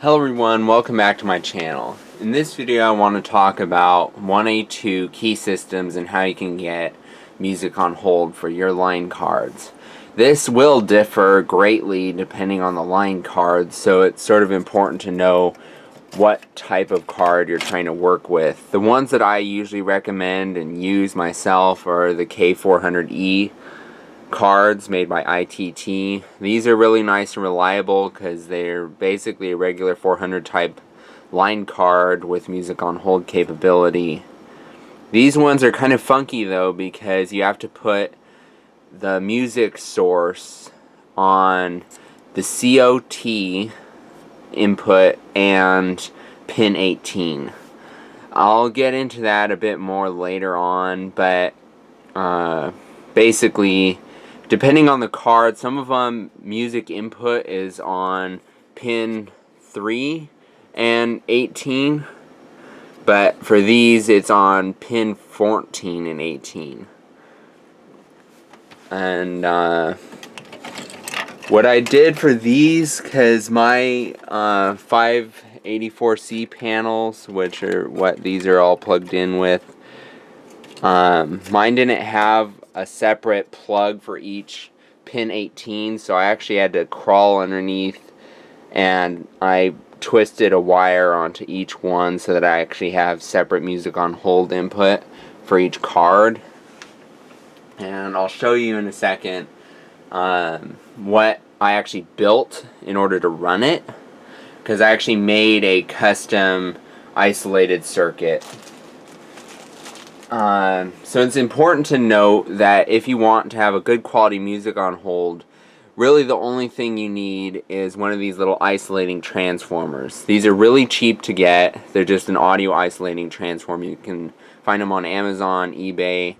Hello everyone, welcome back to my channel. In this video I want to talk about 1A2 key systems and how you can get music on hold for your line cards. This will differ greatly depending on the line card, so it's sort of important to know what type of card you're trying to work with. The ones that I usually recommend and use myself are the K400E cards made by ITT. These are really nice and reliable because they're basically a regular 400 type line card with music on hold capability. These ones are kind of funky though because you have to put the music source on the COT input and pin 18. I'll get into that a bit more later on, but basically depending on the card, some of them music input is on pin 3 and 18, but for these it's on pin 14 and 18. And what I did for these, because my 584C panels, which are what these are all plugged in with, mine didn't have a separate plug for each pin 18, so I actually had to crawl underneath and I twisted a wire onto each one so that I actually have separate music on hold input for each card. And I'll show you in a second what I actually built in order to run it, because I actually made a custom isolated circuit. So it's important to note that if you want to have a good quality music on hold, really the only thing you need is one of these little isolating transformers. These are really cheap to get. They're just an audio isolating transformer. You can find them on Amazon, eBay.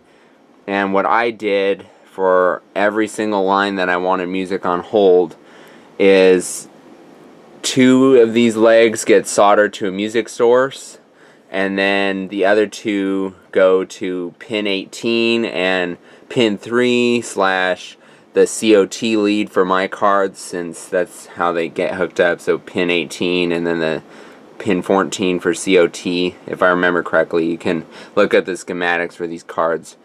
And what I did for every single line that I wanted music on hold is 2 of these legs get soldered to a music source, and then the other 2 go to pin 18 and pin 3 / the COT lead for my cards, since that's how they get hooked up. So pin 18 and then the pin 14 for COT, if I remember correctly. You can look at the schematics for these cards.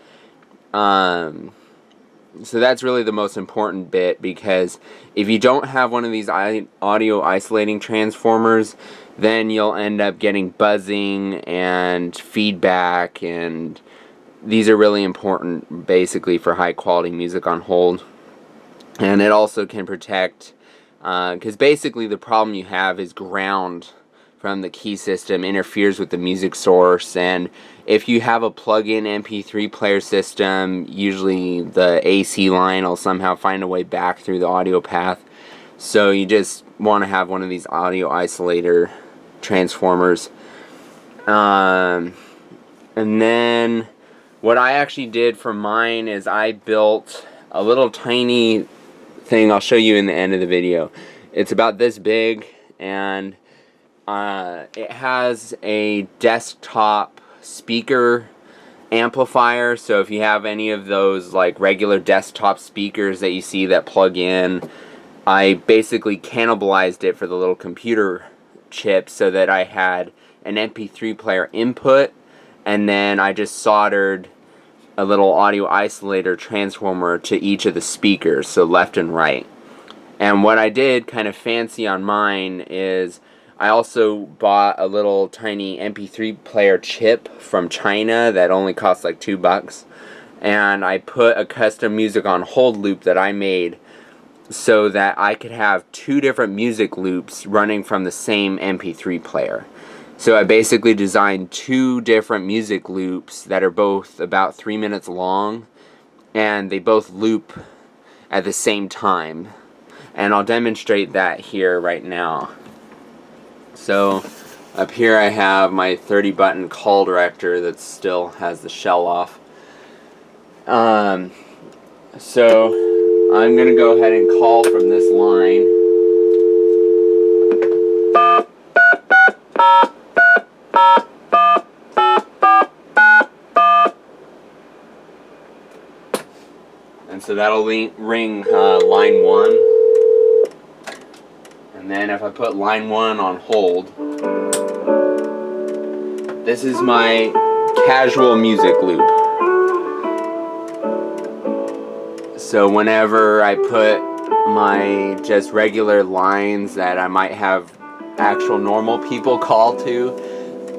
So that's really the most important bit, because if you don't have one of these audio isolating transformers, then you'll end up getting buzzing and feedback, and these are really important basically for high quality music on hold. And it also can protect, because basically the problem you have is ground from the key system interferes with the music source, and if you have a plug-in MP3 player system, usually the AC line will somehow find a way back through the audio path. So you just want to have one of these audio isolator transformers. And then what I actually did for mine is I built a little tiny thing. I'll show you in the end of the video. It's about this big, and it has a desktop speaker amplifier. So if you have any of those like regular desktop speakers that you see that plug in, I basically cannibalized it for the little computer chip so that I had an MP3 player input, and then I just soldered a little audio isolator transformer to each of the speakers, so left and right. And what I did kind of fancy on mine is I also bought a little tiny MP3 player chip from China that only cost like $2, and I put a custom music on hold loop that I made so that I could have 2 different music loops running from the same MP3 player. So I basically designed 2 different music loops that are both about 3 minutes long, and they both loop at the same time. And I'll demonstrate that here right now. So up here I have my 30 button call director that still has the shell off. So I'm going to go ahead and call from this line. And so that'll ring line 1. And And then if I put line 1 on hold, this is my casual music loop. So whenever I put my just regular lines that I might have actual normal people call to,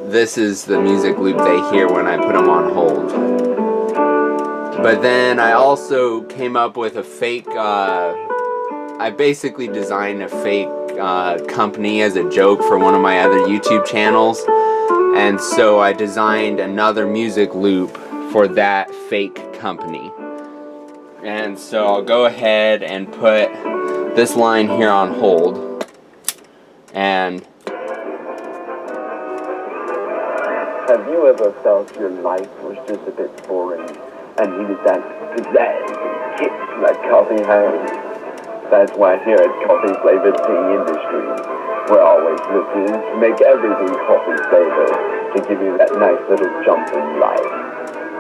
this is the music loop they hear when I put them on hold. But then I also came up with a fake, I basically designed a fake company as a joke for one of my other YouTube channels. And so I designed another music loop for that fake company. And so I'll go ahead and put this line here on hold. And have you ever felt your life was just a bit boring and needed that pizzazz and kick like coffee has? That's why here at Coffee Flavored Tea Industries, we're always looking to make everything coffee flavored to give you that nice little jump in life.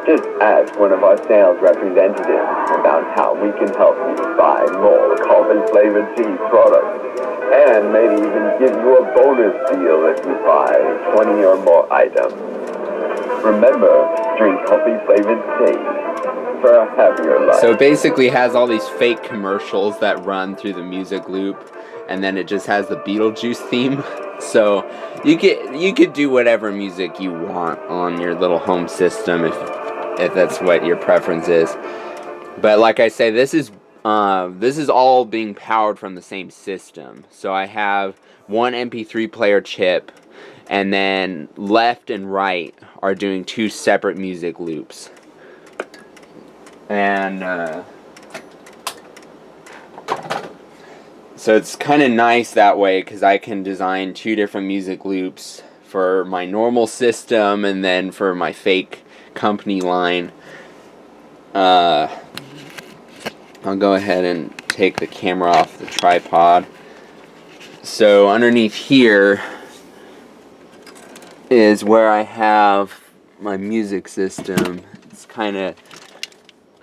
Just ask one of our sales representatives about how we can help you buy more coffee-flavored tea products, and maybe even give you a bonus deal if you buy 20 or more items. Remember, drink coffee-flavored tea for a happier life. So it basically has all these fake commercials that run through the music loop, and then it just has the Beetlejuice theme. So you could do whatever music you want on your little home system if that's what your preference is. But like I say, this is all being powered from the same system. So I have one MP3 player chip, and then left and right are doing 2 separate music loops. And so it's kind of nice that way, because I can design 2 different music loops for my normal system and then for my fake company line. I'll go ahead and take the camera off the tripod. So underneath here is where I have my music system. It's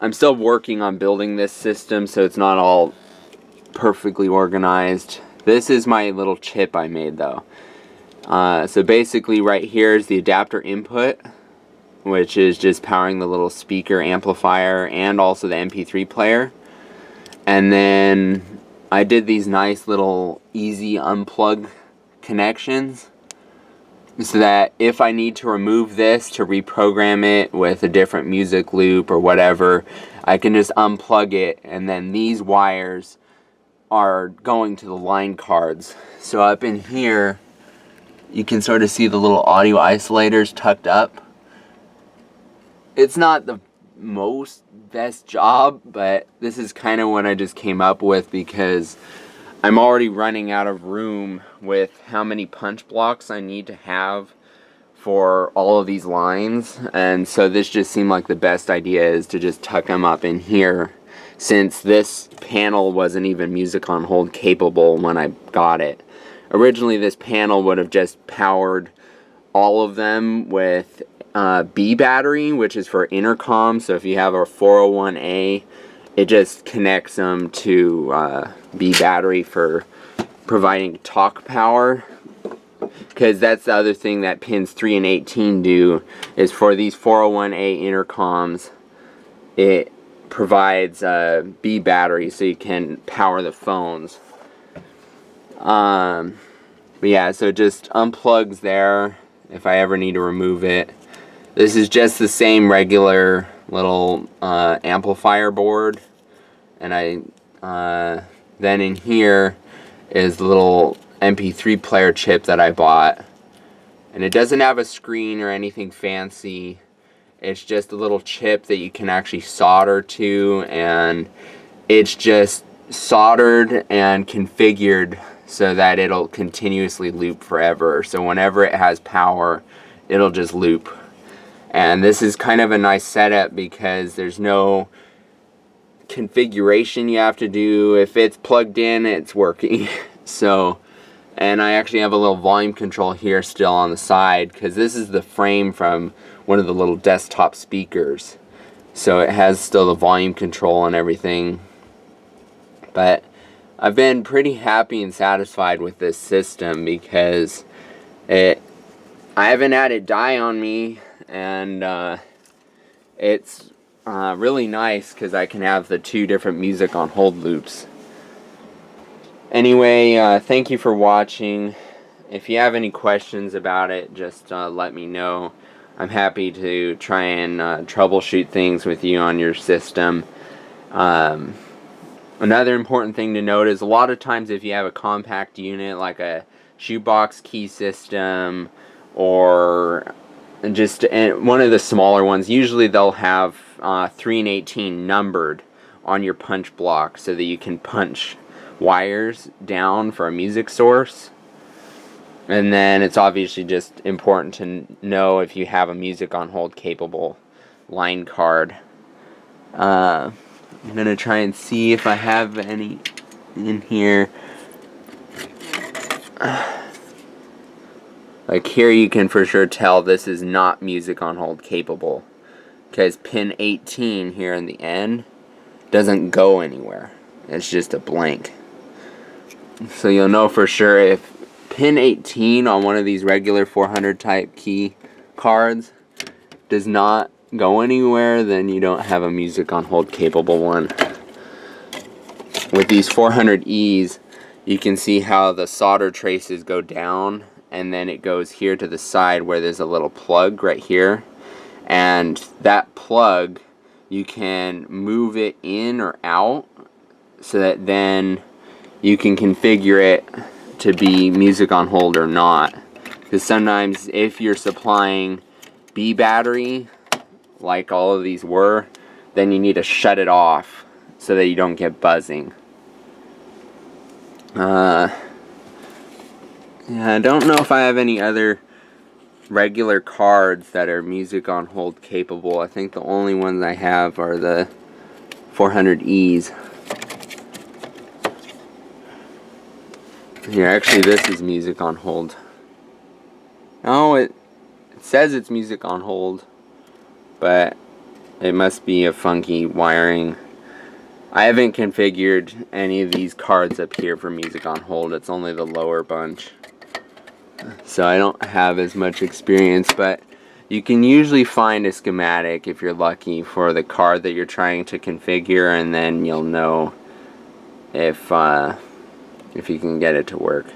I'm still working on building this system, so it's not all perfectly organized. This is my little chip I made though. So basically right here is the adapter input, which is just powering the little speaker amplifier and also the MP3 player. And then I did these nice little easy unplug connections, so that if I need to remove this to reprogram it with a different music loop or whatever, I can just unplug it, and then these wires are going to the line cards. So up in here you can sort of see the little audio isolators tucked up. It's not the best job, but this is kind of what I just came up with, because I'm already running out of room with how many punch blocks I need to have for all of these lines. And so this just seemed like the best idea, is to just tuck them up in here, since this panel wasn't even music on hold capable when I got it. Originally this panel would have just powered all of them with B battery, which is for intercom. So if you have a 401A, it just connects them to B battery for providing talk power. Because that's the other thing that pins 3 and 18 do, is for these 401A intercoms, it provides B battery so you can power the phones. But yeah, so it just unplugs there if I ever need to remove it. This is just the same regular little amplifier board, and then in here is the little MP3 player chip that I bought, and it doesn't have a screen or anything fancy. It's just a little chip that you can actually solder to, and it's just soldered and configured so that it'll continuously loop forever. So whenever it has power, it'll just loop. And this is kind of a nice setup because there's no configuration you have to do. If it's plugged in, it's working. So, and I actually have a little volume control here still on the side, because this is the frame from one of the little desktop speakers. So it has still the volume control and everything. But I've been pretty happy and satisfied with this system because I haven't had it die on me, and it's really nice because I can have the 2 different music on hold loops. Anyway, thank you for watching. If you have any questions about it, just let me know. I'm happy to try and troubleshoot things with you on your system. Another important thing to note is a lot of times if you have a compact unit like a shoebox key system or just one of the smaller ones, usually they'll have 3 and 18 numbered on your punch block so that you can punch wires down for a music source. And then it's obviously just important to know if you have a music on hold capable line card. I'm going to try and see if I have any in here. Like here you can for sure tell this is not music on hold capable, because pin 18 here in the end doesn't go anywhere. It's just a blank. So you'll know for sure if pin 18 on one of these regular 400 type key cards does not go anywhere, then you don't have a music on hold capable one. With these 400Es, you can see how the solder traces go down, and then it goes here to the side where there's a little plug right here, and that plug you can move it in or out so that then you can configure it to be music on hold or not. Because sometimes if you're supplying B battery like all of these were, then you need to shut it off so that you don't get buzzing. Yeah, I don't know if I have any other regular cards that are music on hold capable. I think the only ones I have are the 400Es. Here, actually this is music on hold. Oh, it says it's music on hold, but it must be a funky wiring. I haven't configured any of these cards up here for music on hold. It's only the lower bunch. So I don't have as much experience, but you can usually find a schematic if you're lucky for the card that you're trying to configure, and then you'll know if you can get it to work.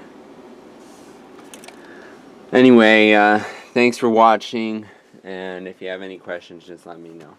Anyway, thanks for watching, and if you have any questions, just let me know.